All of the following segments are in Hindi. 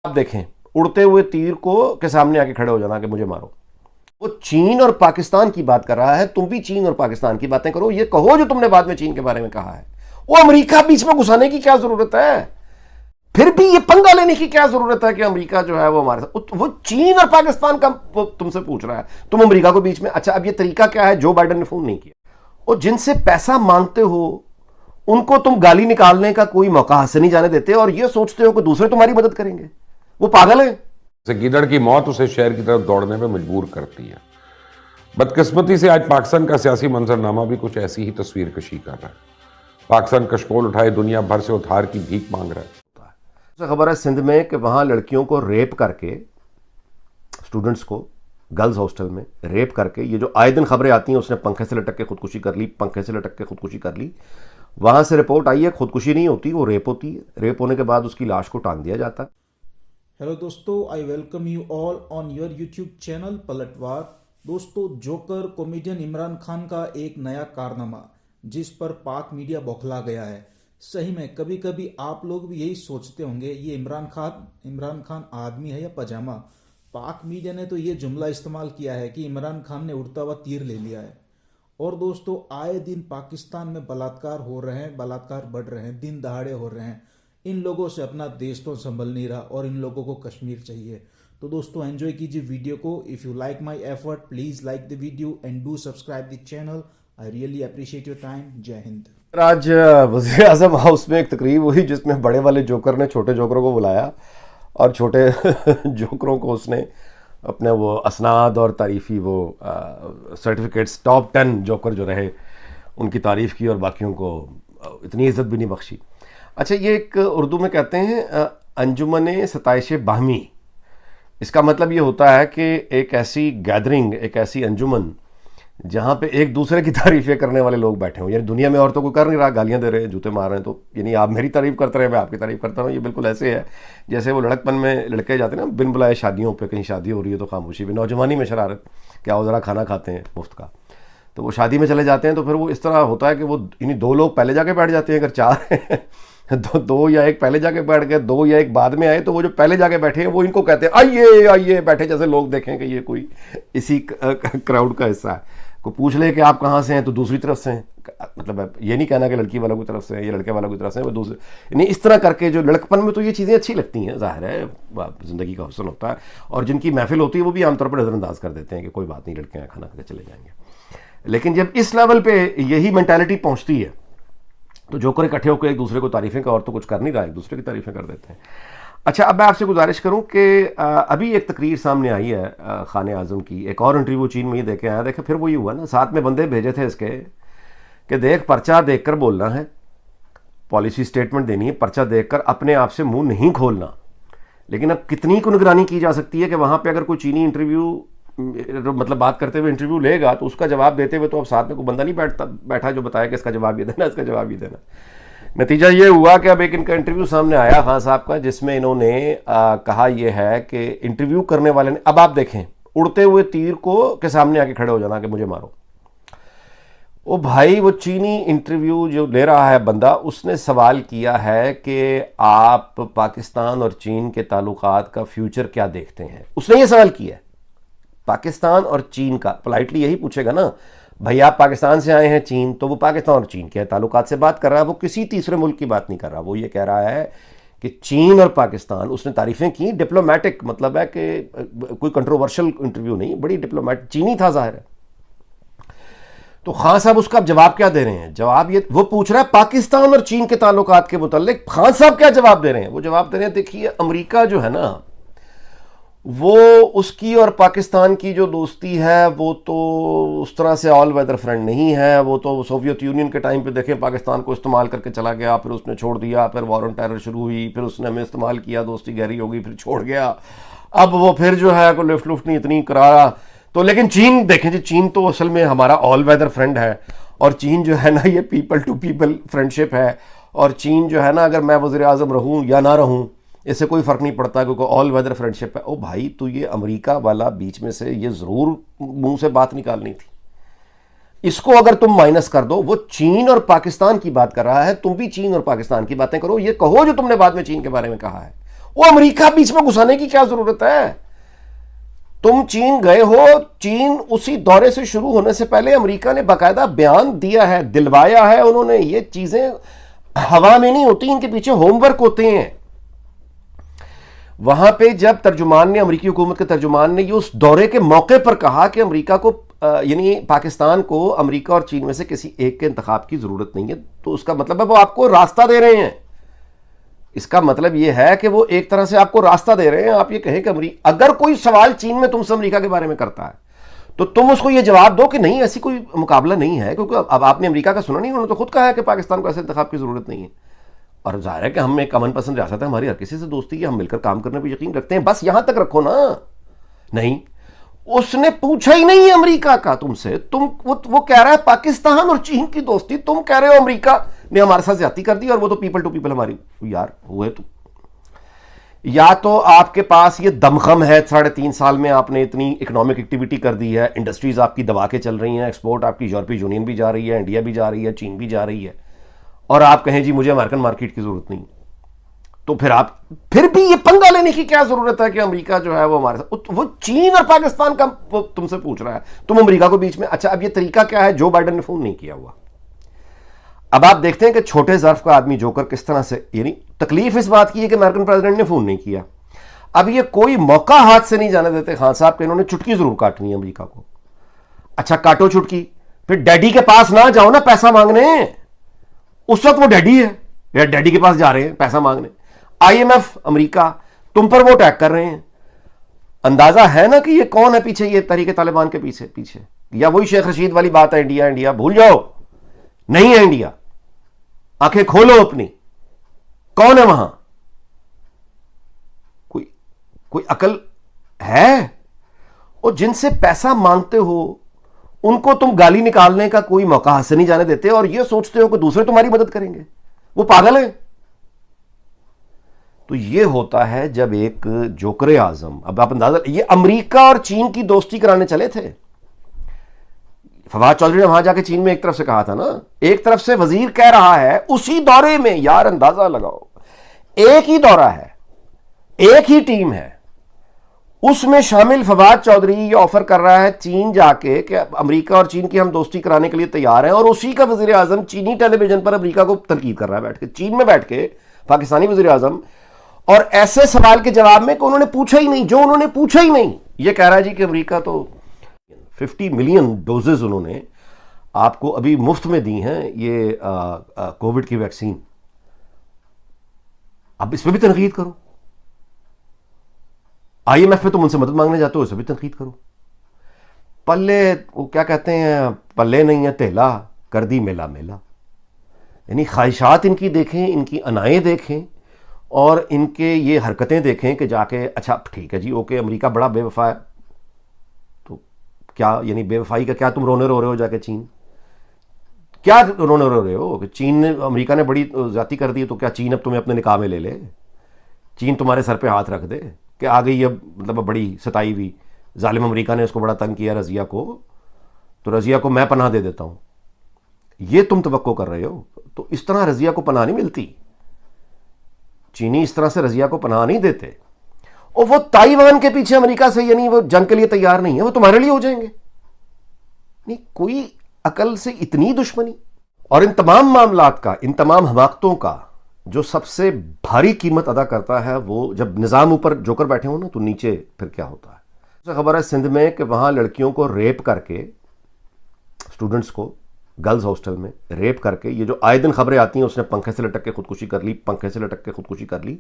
आप देखें उड़ते हुए तीर को के सामने आके खड़े हो जाना कि मुझे मारो। वो चीन और पाकिस्तान की बात कर रहा है, तुम भी चीन और पाकिस्तान की बातें करो, ये कहो जो तुमने बाद में चीन के बारे में कहा है। वो अमेरिका बीच में घुसाने की क्या जरूरत है? फिर भी ये पंगा लेने की क्या जरूरत है कि अमेरिका जो है वो हमारे साथ, वो चीन और पाकिस्तान का वो तुमसे पूछ रहा है, तुम अमेरिका को बीच में। अच्छा, अब ये तरीका क्या है? जो बाइडेन ने फोन नहीं किया, और जिनसे पैसा मांगते हो उनको तुम गाली निकालने का कोई मौका हाथ से नहीं जाने देते और ये सोचते हो कि दूसरे तुम्हारी मदद करेंगे। वो पागल है। गिदड़ की मौत उसे शहर की तरफ दौड़ने में मजबूर करती है। बदकिस्मती से आज पाकिस्तान का सियासी मंजरनामा भी कुछ ऐसी ही तस्वीर कशी कर रहा है। पाकिस्तान कशकोल उठाए दुनिया भर से उधार की भीख मांग रहा है। खबर है सिंध में कि वहां लड़कियों को रेप करके, स्टूडेंट्स को गर्ल्स हॉस्टल में रेप करके, ये जो आए दिन खबरें आती हैं, उसने पंखे से लटक के खुदकुशी कर ली, पंखे से लटक के खुदकुशी कर ली। वहां से रिपोर्ट आई है खुदकुशी नहीं होती, वो रेप होती है। रेप होने के बाद उसकी लाश को टांग दिया जाता है। हेलो दोस्तों, I welcome you all on your YouTube channel पलटवार। दोस्तों, जोकर कॉमेडियन इमरान खान का एक नया कारनामा जिस पर पाक मीडिया बौखला गया है। सही में कभी कभी आप लोग भी यही सोचते होंगे, ये इमरान खान आदमी है या पजामा। पाक मीडिया ने तो ये जुमला इस्तेमाल किया है कि इमरान खान ने उड़ता हुआ तीर ले लिया है। और दोस्तों, आए दिन पाकिस्तान में बलात्कार हो रहे हैं, बलात्कार बढ़ रहे हैं, दिन दहाड़े हो रहे हैं। इन लोगों से अपना देश तो संभल नहीं रहा और इन लोगों को कश्मीर चाहिए। तो दोस्तों, एंजॉय कीजिए वीडियो को। If you like my effort, please like the video and do subscribe the channel. I really appreciate your time. जय हिंद। आज वज़ीर आज़म हाउस में एक तकरीब हुई जिसमें बड़े वाले जोकर ने छोटे जोकरों को बुलाया और छोटे जोकरों को उसने अपने वो असनाद और तारीफ़ी वो सर्टिफिकेट्स, टॉप 10 जोकर जो रहे उनकी तारीफ़ की और बाकियों को इतनी इज़्ज़त भी नहीं बख्शी। अच्छा, ये एक उर्दू में कहते हैं अंजुमन सताइश बाहमी। इसका मतलब ये होता है कि एक ऐसी गैदरिंग, एक ऐसी अंजुमन जहाँ पे एक दूसरे की तारीफ़ें करने वाले लोग बैठे हों। यानी दुनिया में और तो कोई कर नहीं रहा, गालियाँ दे रहे हैं, जूते मार रहे हैं, तो यानी आप मेरी तारीफ़ करते रहे, मैं आपकी तारीफ़ करता हूँ। ये बिल्कुल ऐसे है जैसे वो लड़कपन में लड़के जाते हैं ना बिन बुलाए शादियों पे, कहीं शादी हो रही है तो खामोशी भी, नौजवानी में शरारत, क्या वो ज़रा खाना खाते हैं मुफ्त का, तो वो शादी में चले जाते हैं। तो फिर वो इस तरह होता है कि वो यानी 2 लोग पहले जाके बैठ जाते हैं, अगर 4 हैं दो या एक पहले जाके बैठ गए, 2 या एक बाद में आए, तो वो जो पहले जाके बैठे हैं वो इनको कहते हैं आइए आइए बैठे, जैसे लोग देखें कि ये कोई इसी क्राउड का हिस्सा है। को पूछ ले कि आप कहाँ से हैं तो दूसरी तरफ से हैं, मतलब ये नहीं कहना कि लड़की वालों की तरफ से है या लड़के वालों की तरफ से है, वो दूसरे नहीं, इस तरह करके जो लड़कपन में तो ये चीज़ें अच्छी लगती हैं, जाहिर है ज़िंदगी का हुस्न होता है, और जिनकी महफिल होती है वो भी आमतौर पर नज़रअंदाज कर देते हैं कि कोई बात नहीं, लड़के खाना खा के चले जाएंगे। लेकिन जब इस लेवल पे यही मेंटालिटी पहुंचती है तो जोकर इकट्ठे होकर एक दूसरे को तारीफ़ें का, और तो कुछ कर नहीं रहा, एक दूसरे की तारीफ़ें कर देते हैं। अच्छा, अब मैं आपसे गुजारिश करूं कि अभी एक तकरीर सामने आई है खाने आज़म की, एक और इंटरव्यू चीन में ही देखे आया। देखे फिर वही हुआ ना, साथ में बंदे भेजे थे इसके कि देख पर्चा देखकर बोलना है, पॉलिसी स्टेटमेंट देनी है, पर्चा देखकर अपने आप से मुंह नहीं खोलना। लेकिन अब कितनी को निगरानी की जा सकती है कि वहाँ पर अगर कोई चीनी इंटरव्यू मतलब बात करते हुए इंटरव्यू लेगा तो उसका जवाब देते हुए तो अब साथ में कोई बंदा नहीं बैठा जो बताया कि इसका जवाब ये देना, इसका जवाब ये देना। नतीजा ये हुआ कि अब एक इनका इंटरव्यू सामने आया खान साहब का, जिसमें इन्होंने कहा यह है कि इंटरव्यू करने वाले ने, अब आप देखें उड़ते हुए तीर को के सामने आके खड़े हो जाना कि मुझे मारो। ओ भाई, वो चीनी इंटरव्यू जो ले रहा है बंदा, उसने सवाल किया है कि आप पाकिस्तान और चीन के ताल्लुकात का फ्यूचर क्या देखते हैं। उसने ये सवाल किया है पाकिस्तान और चीन का। पोलाइटली यही पूछेगा ना, भाई आप पाकिस्तान से आए हैं चीन, तो वो पाकिस्तान और चीन के ताल्लुकात से बात कर रहा है, वो किसी तीसरे मुल्क की बात नहीं कर रहा। वो ये कह रहा है कि चीन और पाकिस्तान, उसने तारीफ़ें की, डिप्लोमेटिक, मतलब है कि कोई कंट्रोवर्शियल इंटरव्यू नहीं, बड़ी डिप्लोमेटिक, चीनी था जाहिर है। तो खान साहब उसका जवाब क्या दे रहे हैं? जवाब ये, वो पूछ रहा है पाकिस्तान और चीन के ताल्लुकात के मुताल्लिक, खान साहब क्या जवाब दे रहे हैं? वो जवाब दे रहे हैं, देखिए अमेरिका जो है ना, वो उसकी और पाकिस्तान की जो दोस्ती है वो तो उस तरह से ऑल वेदर फ्रेंड नहीं है। वो तो सोवियत यूनियन के टाइम पे देखें, पाकिस्तान को इस्तेमाल करके चला गया, फिर उसने छोड़ दिया, फिर वॉर ऑन टेरर शुरू हुई, फिर उसने हमें इस्तेमाल किया, दोस्ती गहरी हो गई, फिर छोड़ गया। अब वो फिर जो है कोई लिफ्ट लुफ्ट नहीं इतनी करारा। तो लेकिन चीन देखें जी, चीन तो असल में हमारा ऑल वेदर फ्रेंड है, और चीन जो है ना ये पीपल टू पीपल फ्रेंडशिप है। और चीन जो है ना, अगर मैं वज़ीर आज़म रहूँ या ना रहूँ इससे कोई फ़र्क नहीं पड़ता, क्योंकि ऑल वेदर फ्रेंडशिप है। ओ भाई, तो ये अमेरिका वाला बीच में से ये ज़रूर मुंह से बात निकालनी थी। इसको अगर तुम माइनस कर दो, वो चीन और पाकिस्तान की बात कर रहा है, तुम भी चीन और पाकिस्तान की बातें करो, ये कहो जो तुमने बाद में चीन के बारे में कहा है। वो अमेरिका बीच में घुसाने की क्या जरूरत है? तुम चीन गए हो, चीन उसी दौरे से शुरू होने से पहले अमेरिका ने बाकायदा बयान दिया है, दिलवाया है उन्होंने। ये चीजें हवा में नहीं होती, इनके पीछे होमवर्क होते हैं। वहां पे जब तर्जुमान ने, अमेरिकी हुकूमत के तर्जुमान ने ये उस दौरे के मौके पर कहा कि अमेरिका को यानी पाकिस्तान को अमेरिका और चीन में से किसी एक के इंतखाब की जरूरत नहीं है, तो उसका मतलब है वो आपको रास्ता दे रहे हैं। इसका मतलब यह है कि वो एक तरह से आपको रास्ता दे रहे हैं। आप ये कहें कि अगर कोई सवाल चीन में तुमसे अमेरिका के बारे में करता है तो तुम उसको ये जवाब दो कि नहीं, ऐसी कोई मुकाबला नहीं है, क्योंकि अब आपने अमेरिका का सुना नहीं, उन्होंने तो खुद कहा है कि पाकिस्तान को ऐसे इंतखाब की जरूरत नहीं है। और जाहिर है कि हम एक अमन पसंद रियासत है, हमारी हर किसी से दोस्ती है, हम मिलकर काम करने पर यकीन रखते हैं, बस यहां तक रखो ना। नहीं, उसने पूछा ही नहीं अमेरिका का तुमसे। वो कह रहा है पाकिस्तान और चीन की दोस्ती, तुम कह रहे हो अमेरिका ने हमारे साथ ज्यादती कर दी और वो तो पीपल टू पीपल हमारी। यार हुए तुम, या तो आपके पास ये दमखम है, 3.5 साल में आपने इतनी इकोनॉमिक एक्टिविटी कर दी है, इंडस्ट्रीज आपकी दबा के चल रही हैं, एक्सपोर्ट आपकी यूरोपीय यूनियन भी जा रही है, इंडिया भी जा रही है, चीन भी जा रही है, और आप कहें जी मुझे अमेरिकन मार्केट की जरूरत नहीं। तो फिर भी ये पंगा लेने की क्या जरूरत है कि अमेरिका जो है वो हमारे साथ, वो चीन और पाकिस्तान का वो तुमसे पूछ रहा है, तुम अमेरिका को बीच में। अच्छा, अब ये तरीका क्या है? जो बाइडेन ने फोन नहीं किया हुआ। अब आप देखते हैं कि छोटे ज़र्फ का आदमी जोकर किस तरह से, यानी तकलीफ इस बात की है कि अमेरिकन प्रेसिडेंट ने फोन नहीं किया। अब ये कोई मौका हाथ से नहीं जाने देते खान साहब के, इन्होंने चुटकी जरूर काटनी है अमेरिका को। अच्छा, काटो चुटकी, फिर डैडी के पास ना जाओ ना पैसा मांगने। उस वक्त वो डैडी है या डैडी के पास जा रहे हैं पैसा मांगने। IMF अमेरिका तुम पर वो अटैक कर रहे हैं। अंदाजा है ना कि ये कौन है पीछे, ये तहरीक तालिबान के पीछे, या वही शेख रशीद वाली बात है, इंडिया इंडिया भूल जाओ, नहीं है इंडिया, आंखें खोलो अपनी। कौन है वहां? कोई अकल है? और जिनसे पैसा मांगते हो उनको तुम गाली निकालने का कोई मौका हाथ से नहीं जाने देते, और ये सोचते हो कि दूसरे तुम्हारी मदद करेंगे। वो पागल है। तो ये होता है जब एक जोकर आजम, अब आप अंदाजा, ये अमेरिका और चीन की दोस्ती कराने चले थे। फवाद चौधरी ने वहां जाके चीन में एक तरफ से कहा था ना, एक तरफ से वजीर कह रहा है उसी दौरे में, यार अंदाजा लगाओ, एक ही दौरा है, एक ही टीम है, उसमें शामिल फवाद चौधरी ये ऑफर कर रहा है चीन जाके कि अमेरिका और चीन की हम दोस्ती कराने के लिए तैयार हैं, और उसी का वजीर आजम चीनी टेलीविजन पर अमेरिका को तनकीद कर रहा है बैठ के, चीन में बैठ के पाकिस्तानी वजीर आजम, और ऐसे सवाल के जवाब में कि उन्होंने पूछा ही नहीं, जो उन्होंने पूछा ही नहीं। ये कह रहा है जी कि अमेरिका तो 50 मिलियन डोजेज उन्होंने आपको अभी मुफ्त में दी हैं ये कोविड की वैक्सीन। अब इस पर भी तनकीद करो। IMF में तुम उनसे मदद मांगने जाते हो, इस पर भी तनकीद करो। पल्ले, वो क्या कहते हैं, पल्ले नहीं है तेला, कर दी मेला मेला। यानी ख्वाहिशात इनकी देखें, इनकी अनाएं देखें, और इनके ये हरकतें देखें कि जाके अच्छा ठीक है जी, ओके, अमेरिका बड़ा बेवफा है, तो क्या यानी बेवफाई का क्या तुम रोने रो रहे हो जाके चीन? क्या रोने रो रहे हो कि चीन ने, अमेरिका ने बड़ी ज्यादती कर दी, तो क्या चीन अब तुम्हें अपने निकाह में ले ले? चीन तुम्हारे सर पे हाथ रख दे कि आ गई अब, मतलब बड़ी सताई हुई जालिम अमेरिका ने उसको बड़ा तंग किया रजिया को, तो रजिया को मैं पनाह दे देता हूं। ये तुम तवक्को कर रहे हो? तो इस तरह रजिया को पनाह नहीं मिलती। चीनी इस तरह से रजिया को पनाह नहीं देते। और वो ताइवान के पीछे अमेरिका से, यानी वो जंग के लिए तैयार नहीं है, वो तुम्हारे लिए हो जाएंगे। नहीं, कोई अकल से इतनी दुश्मनी। और इन तमाम मामलात का, इन तमाम हमाकतों का जो सबसे भारी कीमत अदा करता है, वो जब निजाम ऊपर जोकर बैठे हो ना, तो नीचे फिर क्या होता है। खबर है सिंध में कि वहां लड़कियों को रेप करके, स्टूडेंट्स को गर्ल्स हॉस्टल में रेप करके, ये जो आए दिन खबरें आती हैं, उसने पंखे से लटक के खुदकुशी कर ली, पंखे से लटक के खुदकुशी कर ली।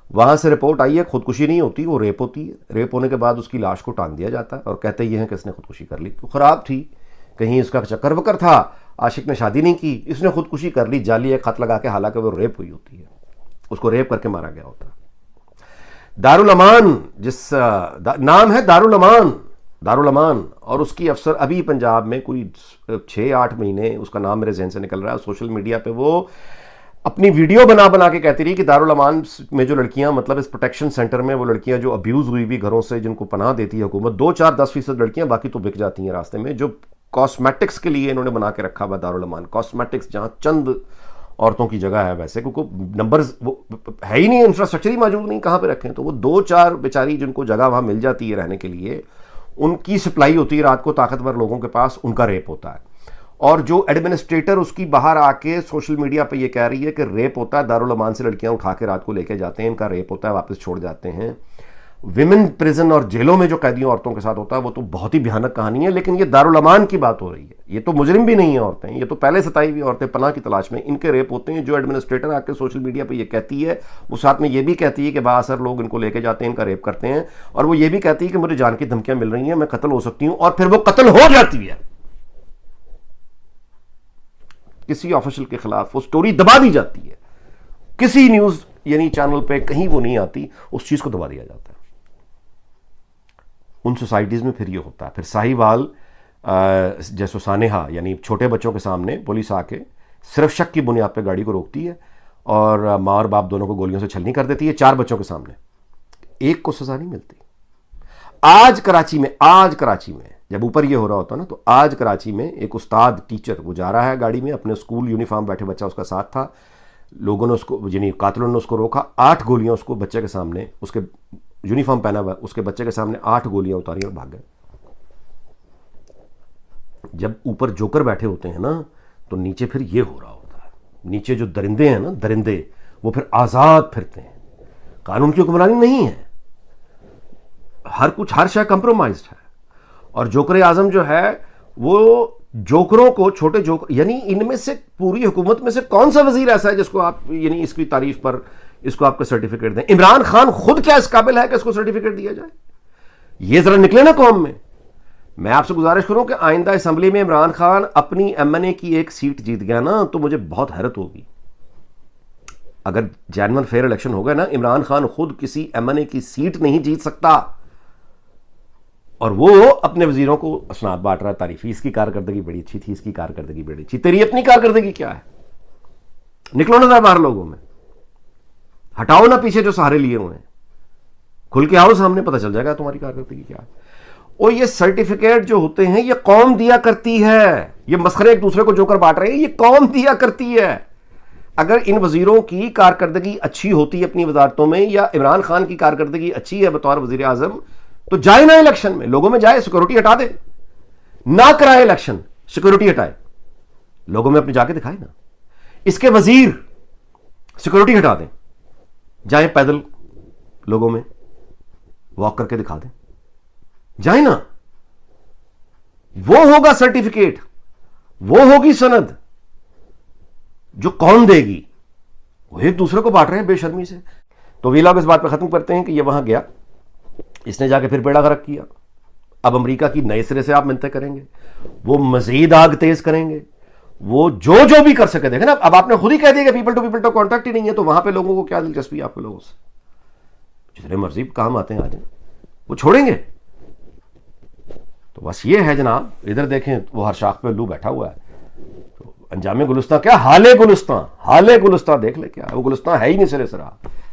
वहां से रिपोर्ट आई है खुदकुशी नहीं होती, वो रेप होती है। रेप होने के बाद उसकी लाश को टांग दिया जाता है और कहते ये हैं कि इसने खुदकुशी कर ली। तो खराब थी, कहीं इसका चक्कर वक्कर था, आशिक ने शादी नहीं की, इसने खुदकुशी कर ली, जाली एक खत लगा के, हालांकि वो रेप हुई होती है, उसको रेप करके मारा गया होता है। दारुल अमान, जिस नाम है दारुल अमान, और उसकी अफसर अभी पंजाब में कोई 6-8 महीने, उसका नाम मेरे जहन से निकल रहा है, सोशल मीडिया पे वो अपनी वीडियो बना के कहती रही कि दारुल अमान में जो लड़कियां, मतलब इस प्रोटेक्शन सेंटर में वो लड़कियां जो अब्यूज हुई भी घरों से, जिनको पनाह देती है हुकूमत, 2-4-10% लड़कियां, बाकी तो बिक जाती हैं रास्ते में, जो कॉस्मेटिक्स के लिए इन्होंने बना के रखा हुआ दारुल अमान, कॉस्मेटिक्स, जहां चंद औरतों की जगह है वैसे, क्योंकि नंबर्स वो है ही नहीं, इंफ्रास्ट्रक्चर ही मौजूद नहीं, कहाँ पे रखें। तो वो 2-4 बेचारी जिनको जगह वहाँ मिल जाती है रहने के लिए, उनकी सप्लाई होती है रात को ताकतवर लोगों के पास, उनका रेप होता है। और जो एडमिनिस्ट्रेटर उसकी बाहर आके सोशल मीडिया पे ये कह रही है कि रेप होता है, दारुल अमान से लड़कियां उठा के रात को लेके जाते हैं, इनका रेप होता है, वापस छोड़ जाते हैं। विमेन प्रिजन और जेलों में जो कैदियों औरतों के साथ होता है वो तो बहुत ही भयानक कहानी है। लेकिन ये दारुल अमान की बात हो रही है, ये तो मुजरिम भी नहीं है औरतें, ये तो पहले सताई हुई औरतें पनाह की तलाश में, इनके रेप होते हैं। जो एडमिनिस्ट्रेटर आके सोशल मीडिया पे ये कहती है, वो साथ में ये भी कहती है कि बासर लोग इनको लेके जाते हैं, इनका रेप करते हैं, और वो ये भी कहती है कि मुझे जान की धमकियां मिल रही हैं, मैं कत्ल हो सकती हूं, और फिर वो कत्ल हो जाती है। किसी ऑफिशियल के खिलाफ वो स्टोरी दबा दी जाती है, किसी न्यूज यानी चैनल पे कहीं वो नहीं आती, उस चीज को दबा दिया जाता है। उन सोसाइटीज में फिर ये होता है। फिर साहिवाल जैसो सानेहा यानी छोटे बच्चों के सामने पुलिस आके सिर्फ शक की बुनियाद पे गाड़ी को रोकती है और माँ और बाप दोनों को गोलियों से छलनी कर देती है 4 बच्चों के सामने, एक को सजा नहीं मिलती। आज कराची में जब ऊपर ये हो रहा होता ना, तो आज कराची में एक उस्ताद टीचर वो जा रहा है गाड़ी में, अपने स्कूल यूनिफॉर्म बैठे बच्चा उसका साथ था, लोगों ने उसको यानी कातिलों ने उसको रोका, 8 गोलियां उसको बच्चे के सामने, उसके यूनिफॉर्म पहना हुआ उसके बच्चे के सामने 8 गोलियां उतारी और भाग गए। जब ऊपर जोकर बैठे होते हैं ना, तो नीचे फिर ये हो रहा होता है। नीचे जो दरिंदे हैं ना, दरिंदे, वो फिर आजाद फिरते हैं, कानून की हुक्मरानी नहीं है, हर शय कंप्रोमाइज्ड है। और जोकर आजम जो है वो जोकरों को, छोटे जोकर यानी इनमें से पूरी हुकूमत में से कौन सा वजीर ऐसा है जिसको आप यानी इसकी तारीफ पर इसको आपको सर्टिफिकेट दें? इमरान खान खुद क्या इस काबिल है कि इसको सर्टिफिकेट दिया जाए? ये जरा निकले ना कौम में। मैं आपसे गुजारिश करूं कि आइंदा असेंबली में इमरान खान अपनी एमएनए की एक सीट जीत गया ना, तो मुझे बहुत हैरत होगी। अगर जेन्युइन फेयर इलेक्शन हो गया ना, इमरान खान खुद किसी एमएनए की सीट नहीं जीत सकता, और वो अपने वजीरों को असनाद बांट रहा है, तारीफी, इसकी कारकर्दगी बड़ी अच्छी थी, इसकी कारकर्दगी बड़ी अच्छी। तेरी अपनी कारकर्दगी क्या है? निकलो ना बाहर लोगों में, हटाओ ना पीछे जो सहारे लिए हुए हैं, खुल के आओ सामने, पता चल जाएगा तुम्हारी कारकर्दगी क्या है। और ये सर्टिफिकेट जो होते हैं ये कौम दिया करती है, ये मसखरे एक दूसरे को जोकर बांट रहे हैं, ये कौम दिया करती है। अगर इन वजीरों की कारकर्दगी अच्छी होती है अपनी वजारतों में, या इमरान खान की कारकर्दगी अच्छी है बतौर वजीर आजम, तो जाए ना इलेक्शन में, लोगों में जाए, सिक्योरिटी हटा दे, ना कराए इलेक्शन, सिक्योरिटी हटाए, लोगों में अपने जाके दिखाए ना। इसके वजीर सिक्योरिटी हटा दें, जाए पैदल लोगों में वॉक करके दिखा दें, जाए ना। वो होगा सर्टिफिकेट, वो होगी सनद जो कौन देगी। वो एक दूसरे को बांट रहे हैं बेशर्मी से। तो वीलॉग इस बात पर खत्म करते हैं कि ये वहां गया, इसने जाके फिर बेड़ा गर्क किया। अब अमेरिका की नए सिरे से आप मिन्नतें करेंगे, वो मजीद आग तेज करेंगे, वो जो भी कर सके। देखें ना, अब आपने खुद ही कह दिया कि पीपल टू कॉन्टैक्ट ही नहीं है, तो वहां पे लोगों को क्या दिलचस्पी है आपके लोगों से? जितने मर्जी काम आते हैं आ जाए, वो छोड़ेंगे। तो बस ये है जनाब, इधर देखें वो हर शाख पे उल्लू बैठा हुआ है। तो अंजामे गुलिस्तां क्या, हाले गुलिस्तां देख ले क्या, वो गुलिस्तां है ही नहीं सिरे सरा।